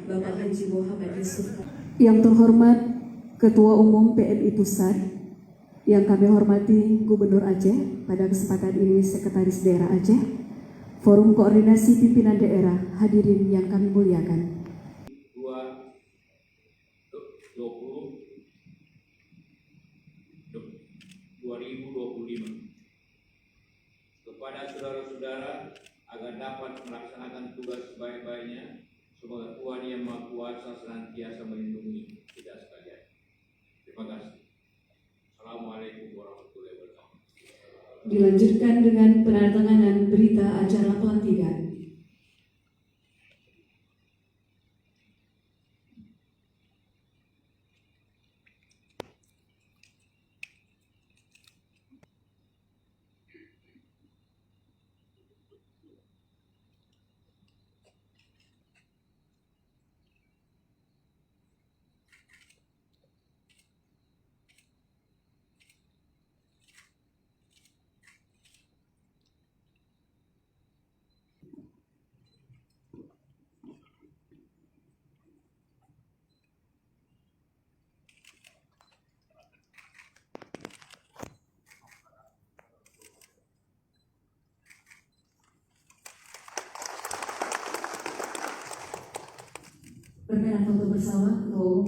Bapak Haji Muhammad Yusuf. Yang terhormat Ketua Umum PMI Pusat, yang kami hormati Gubernur Aceh, pada kesempatan ini Sekretaris Daerah Aceh, Forum Koordinasi Pimpinan Daerah, hadirin yang kami muliakan. 2025 kepada saudara-saudara agar dapat melaksanakan tugas sebaik-baiknya. Semoga Tuhan Yang Maha Kuasa senantiasa melindungi kita sekalian. Terima kasih. Assalamualaikum warahmatullahi wabarakatuh. Dilanjutkan dengan penandatanganan berita acara pelantikan. Perkenan foto bersama atau